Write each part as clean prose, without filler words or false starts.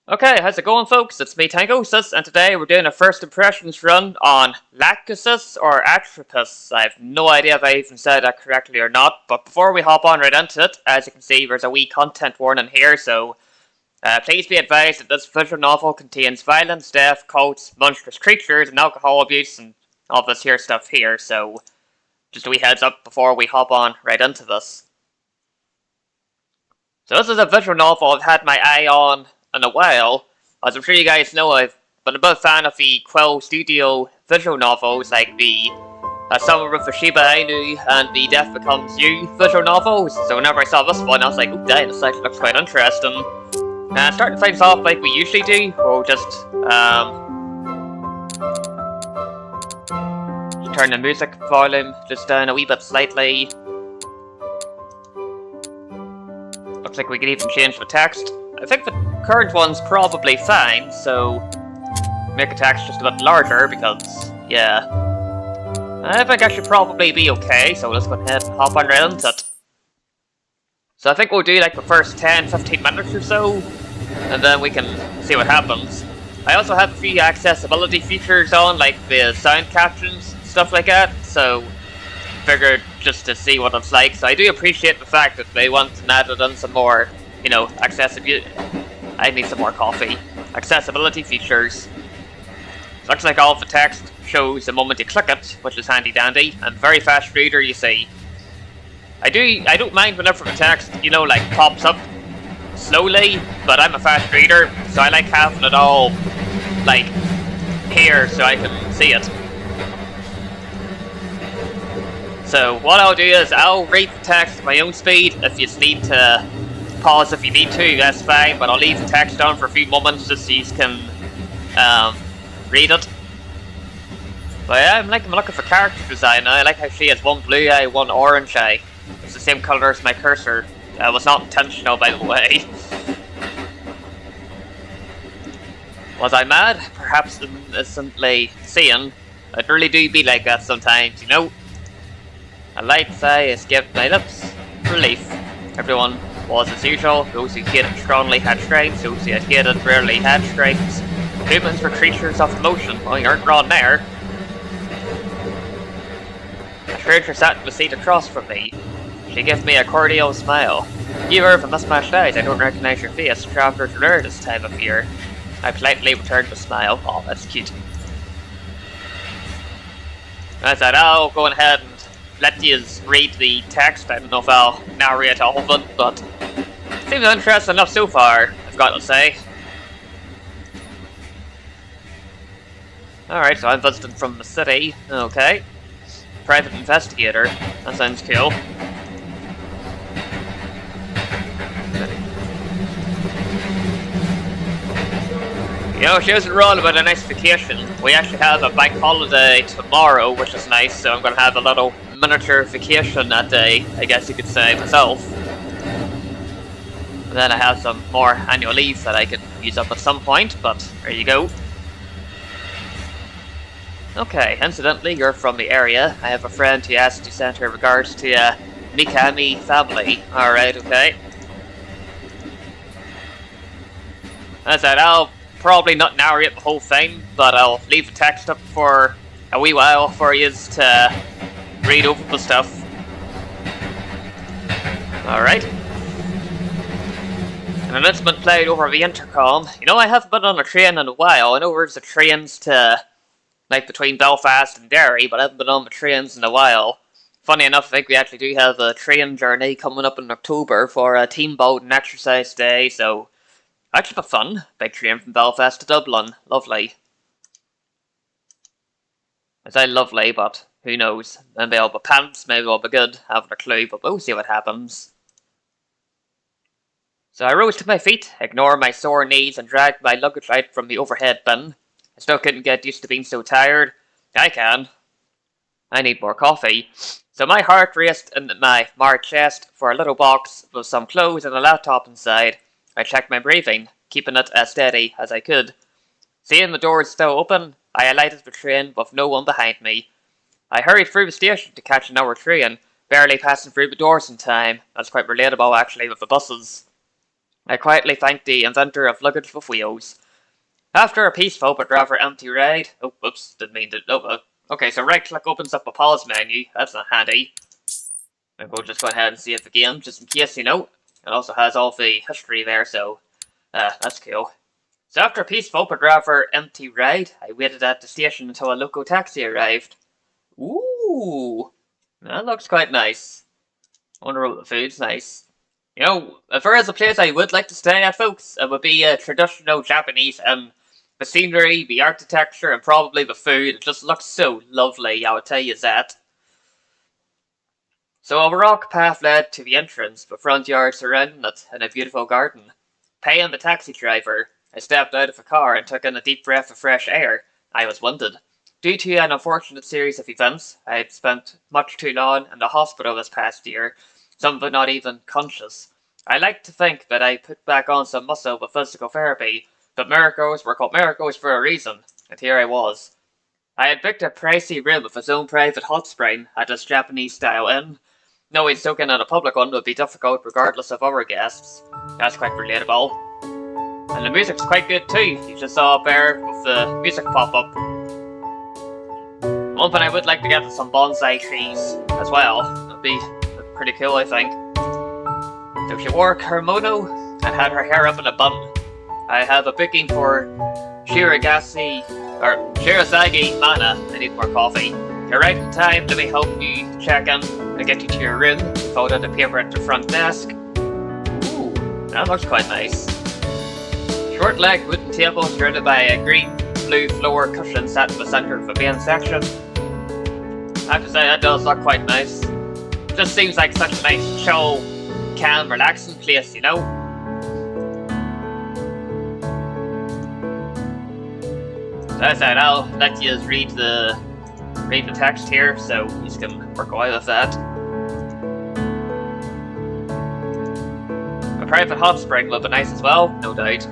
Okay, how's it going, folks? It's me, Tangociss, and today we're doing a first impressions run on Lachesis or Atropos. I have no idea if I even said that correctly or not, but before we hop on right into it, as you can see, there's a wee content warning here, so please be advised that this visual novel contains violence, death, cults, monstrous creatures, and alcohol abuse, and all this here stuff here, so just a wee heads up before we hop on right into this. So this is a visual novel I've had my eye on in a while. As I'm sure you guys know, I've been a big fan of the Quill Studio visual novels, like the Summer with the Shiba Inu and the Death Becomes You visual novels. So whenever I saw this one, I was like, oh dang, this actually looks quite interesting. Starting things off like we usually do, we'll just turn the music volume just down a wee bit slightly. Looks like we can even change the text. I think the current one's probably fine, so make the text just a bit larger because, yeah. I think I should probably be okay, so let's go ahead and hop on right into it. So I think we'll do like the first 10-15 minutes or so, and then we can see what happens. I also have a few accessibility features on, like the sound captions, stuff like that, so figured just to see what it's like. So I do appreciate the fact that they went and added in some more, you know, accessibility. I need some more coffee. Accessibility features. Looks like all of the text shows the moment you click it, which is handy dandy, and very fast reader, you see. I don't mind whenever the text, you know, like pops up slowly, but I'm a fast reader, so I like having it all like here so I can see it. So what I'll do is I'll read the text at my own speed. If you need to pause if you need to, that's fine, but I'll leave the text on for a few moments just so you can read it. But yeah, I'm looking for character design. I like how she has one blue eye, one orange eye. It's the same colour as my cursor. That was not intentional, by the way. Was I mad? Perhaps innocently seeing. It really do be like that sometimes, you know? A light sigh escaped my lips. Relief. Everyone was as usual. Those who hated strongly had strength. Those who had hated rarely had strength. Humans were creatures of motion. Well, you aren't wrong there. A stranger sat in the seat across from me. She gave me a cordial smile. You are the mismatched eyes. I don't recognize your face. Travelers rare this time of year. I politely returned the smile. Oh, that's cute. I said, I'll go ahead and let you read the text. I don't know if I'll narrate all of it, but it seems interesting enough so far, I've got to say. Alright, so I'm visiting from the city. Okay. Private investigator. That sounds cool. You know, she was rolling about a nice vacation. We actually have a bank holiday tomorrow, which is nice, so I'm going to have a little miniature vacation that day, I guess you could say, myself. And then I have some more annual leave that I could use up at some point, but there you go. Okay, incidentally, you're from the area. I have a friend who asked to send her regards to Mikami family. Alright, okay. I said, I'll probably not narrate the whole thing, but I'll leave the text up for a wee while for you to read over the stuff. Alright. An announcement played over the intercom. You know, I haven't been on a train in a while. I know there's the trains to, like, between Belfast and Derry, but I haven't been on the trains in a while. Funny enough, I think we actually do have a train journey coming up in October for a team boat and exercise day, so actually be fun. Big train from Belfast to Dublin. Lovely. I say lovely, but who knows? Maybe I'll be pants, maybe I'll be good. Haven't a clue, but we'll see what happens. So I rose to my feet, ignored my sore knees, and dragged my luggage out from the overhead bin. I still couldn't get used to being so tired. I can. I need more coffee. So my heart raced in my marked chest for a little box with some clothes and a laptop inside. I checked my breathing, keeping it as steady as I could. Seeing the doors still open, I alighted the train with no one behind me. I hurried through the station to catch another train, barely passing through the doors in time. That's quite relatable, actually, with the buses. I quietly thanked the inventor of luggage with wheels. After a peaceful but rather empty ride... Oh, whoops, didn't mean to... Okay, so right-click opens up a pause menu. That's not handy. And we'll just go ahead and save the game, just in case, It also has all the history there, so... that's cool. So after a peaceful but rather empty ride, I waited at the station until a local taxi arrived. Ooh! That looks quite nice. I wonder what the food's nice. If there is a place I would like to stay at, folks, it would be a traditional Japanese, the scenery, the architecture, and probably the food. It just looks so lovely, I would tell you that. So a rock path led to the entrance, the front yard surrounding it, and a beautiful garden. Paying the taxi driver, I stepped out of the car and took in a deep breath of fresh air. I was wounded. Due to an unfortunate series of events, I had spent much too long in the hospital this past year, some of it not even conscious. I like to think that I put back on some muscle with physical therapy, but miracles were called miracles for a reason, and here I was. I had booked a pricey room with its own private hot spring at this Japanese-style inn. Knowing soaking in a public one would be difficult regardless of our guests. That's quite relatable. And the music's quite good too. You just saw up there with the music pop up. One thing I would like to get is some bonsai trees as well. That'd be pretty cool, I think. So she wore a kimono and had her hair up in a bun. I have a booking for Shirazagi Mana. I need more coffee. You're right in time. Let me help you check in and get you to your room. Fold out the paper at the front desk. Ooh, that looks quite nice. Short leg wooden table surrounded by a green blue floor cushion sat in the center of the main section. I have to say, that does look quite nice. Just seems like such a nice, chill, calm, relaxing place, So as I said, I'll let you read the text here, so you can work away with that. A private hot spring will be nice as well, no doubt.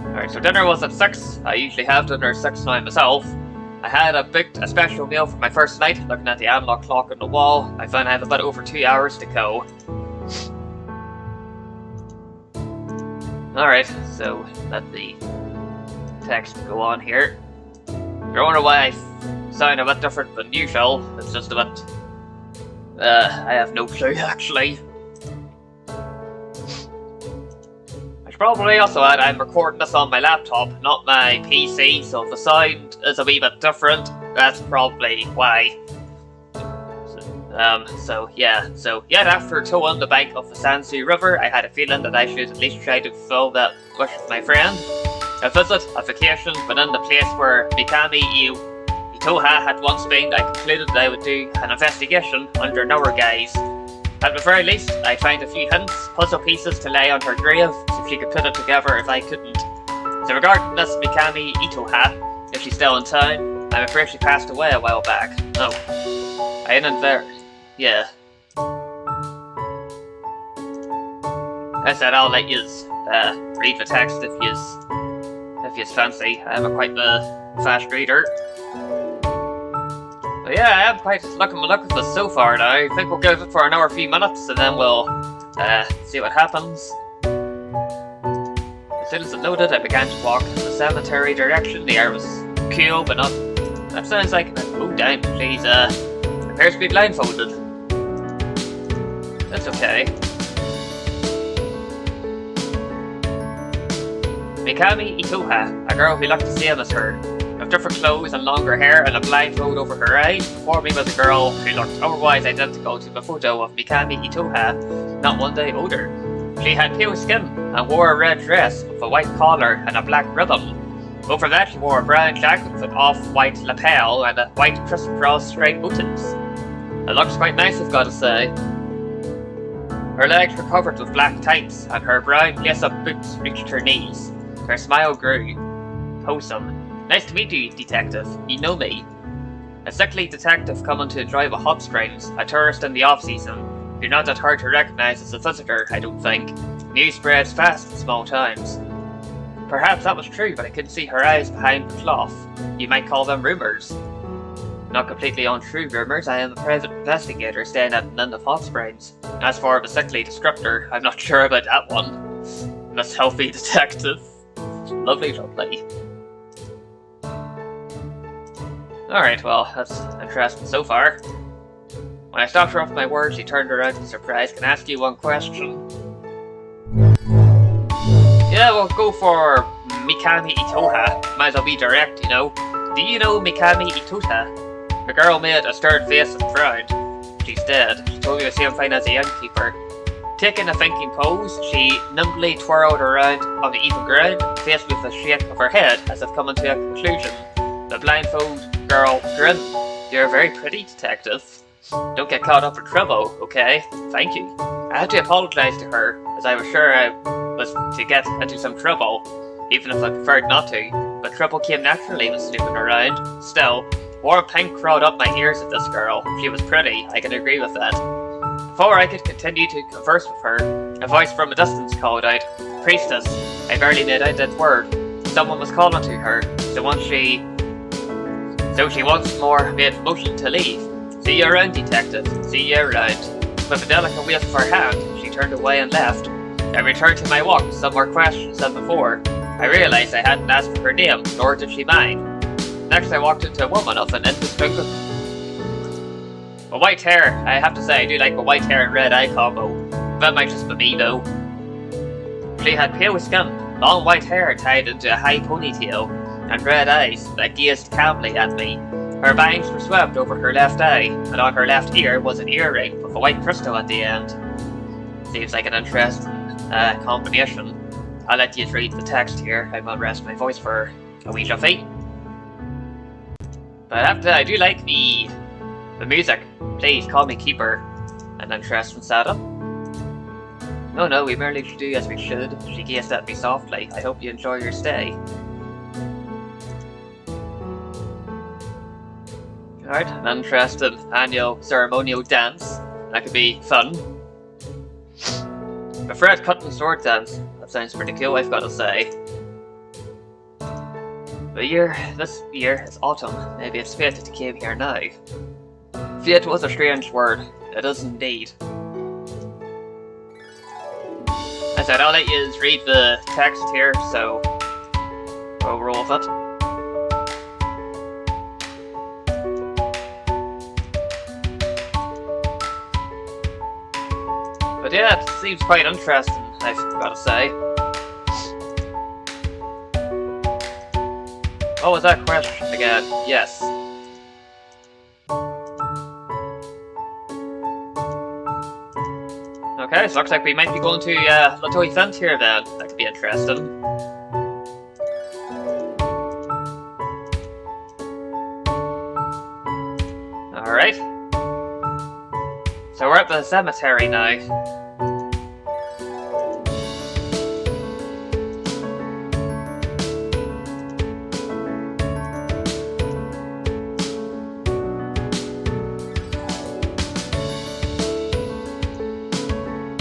Alright, so dinner was at 6. I usually have dinner at 6 now myself. I had booked a special meal for my first night. Looking at the analog clock on the wall, I found I have about over 2 hours to go. Alright, so let the text go on here. I wonder why I sound a bit different than usual. It's just a bit... I have no clue, actually. I should probably also add I'm recording this on my laptop, not my PC, so if the sound is a wee bit different, that's probably why. So yet after towing the bank of the Sansu River, I had a feeling that I should at least try to fulfill that wish with my friend. A visit, a vacation, within the place where Mikami Itoha had once been. I concluded that I would do an investigation under our guise. At the very least, I'd find a few hints, puzzle pieces to lay on her grave, so she could put it together if I couldn't. So regarding this Mikami Itoha, if she's still in town, I'm afraid she passed away a while back. No. I ain't there. Yeah. I said I'll let yous read the text if yous fancy. I'm quite the fast reader. But yeah, I am quite looking at this so far now. I think we'll go with it for another few minutes and then we'll see what happens. As soon as it loaded, I began to walk in the cemetery direction. The air was cool, but not... That sounds like... Oh damn, please, appears to be blindfolded. That's okay. Mikami Itoha, a girl who looked the same as her, with different clothes and longer hair and a blindfold over her eyes. Before me was a girl who looked otherwise identical to the photo of Mikami Itoha, not one day older. She had pale skin and wore a red dress with a white collar and a black ribbon. Over that she wore a brown jacket with an off-white lapel and a white crisscross straight buttons. It looks quite nice, I've got to say. Her legs were covered with black tights and her brown lace-up boots reached her knees. Her smile grew. Wholesome. Nice to meet you, detective. You know me. A sickly detective coming to enjoy the hot springs, a tourist in the off-season. You're not that hard to recognize as a visitor, I don't think. News spreads fast in small towns. Perhaps that was true, but I couldn't see her eyes behind the cloth. You might call them rumors. Not completely untrue rumors, I am a private investigator staying at an inn of hot springs. As for a sickly descriptor, I'm not sure about that one. Miss Healthy Detective. Lovely, lovely. Alright, well, that's interesting so far. When I stopped her off my words, she turned around in surprise. Can I ask you one question? Yeah, we'll go for Mikami Itoha. Might as well be direct, you know. Do you know Mikami Itoha? The girl made a stern face and frowned. She's dead. She told me the same thing as the innkeeper. Taking a thinking pose, she nimbly twirled around on the even ground, faced with a shake of her head as if coming to a conclusion. The blindfold girl grinned. You're very pretty, detective. Don't get caught up in trouble, okay? Thank you. I had to apologize to her, as I was sure I was to get into some trouble, even if I preferred not to. But trouble came naturally with snooping around. Still, warm pink crawled up my ears at this girl. She was pretty, I can agree with that. Before I could continue to converse with her, a voice from a distance called out, Priestess. I barely made out that word. Someone was calling to her, so she once more made motion to leave. See you around, detective. See you around. With a delicate wave of her hand, she turned away and left. I returned to my walk with some more questions than before. I realized I hadn't asked for her name, nor did she mine. Next I walked into a woman of an indescribable... With white hair. I have to say I do like the white hair and red eye combo. That might just be me though. She had pale skin, long white hair tied into a high ponytail, and red eyes that gazed calmly at me. Her bangs were swept over her left eye, and on her left ear was an earring with a white crystal at the end. Seems like an interesting combination. I'll let you read the text here. I will rest my voice for a wee fee. But after that, I do like the music. Please call me Keeper. An interesting setup. No, we merely should do as we should. She gazed at me softly. I hope you enjoy your stay. Alright, an interesting annual ceremonial dance. That could be fun. A Fred cutting sword dance. That sounds pretty cool, I've got to say. This year, is autumn. Maybe it's fate that came here now. Fate was a strange word. It is indeed. I said, I'll let you read the text here, so we'll roll with it. But yeah, it seems quite interesting, I've got to say. What was that question again? Yes. Okay, so looks like we might be going to a little event here then. That could be interesting. Alright. So we're at the cemetery now.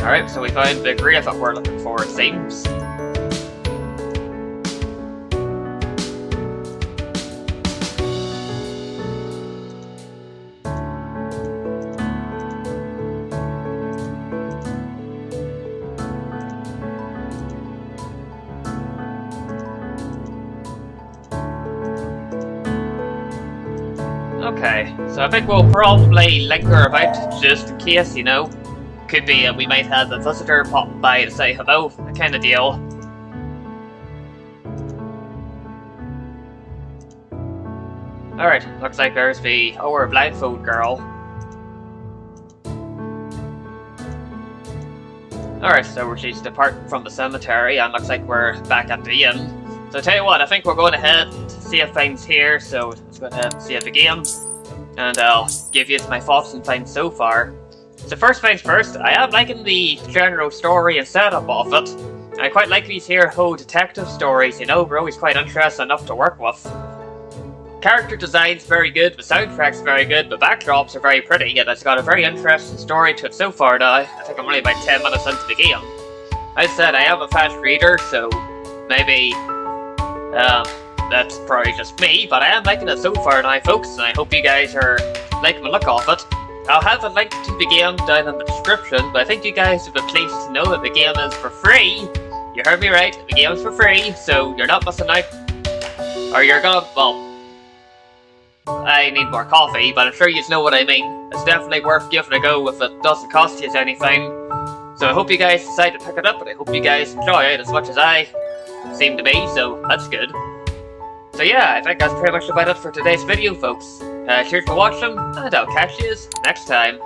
Alright, so we found the grave that we're looking for, it seems. Okay, so I think we'll probably linger about just in case, you know. Could be we might have a visitor pop by to say hello, that kind of deal. Alright, looks like there's the blindfold girl. Alright, so she's departing from the cemetery and looks like we're back at the inn. So tell you what, I think we're going ahead and save things here, so let's go ahead and save the game. And I'll give you my thoughts and things so far. So first things first, I am liking the general story and setup of it. I quite like these here whole detective stories, you know, they're always quite interesting enough to work with. Character design's very good, the soundtrack's very good, the backdrops are very pretty, and it's got a very interesting story to it so far now. I think I'm only about 10 minutes into the game. As I said, I am a fast reader, so maybe that's probably just me, but I am liking it so far now, folks, and I hope you guys are liking the look of it. I'll have a link to the game down in the description, but I think you guys have been pleased to know that the game is for free. You heard me right, the game is for free, so you're not missing out. Or you're gonna, well, I need more coffee, but I'm sure you know what I mean. It's definitely worth giving a go if it doesn't cost you anything. So I hope you guys decide to pick it up, and I hope you guys enjoy it as much as I seem to be, so that's good. So yeah, I think that's pretty much about it for today's video, folks. Cheers for watching, and I'll catch you next time.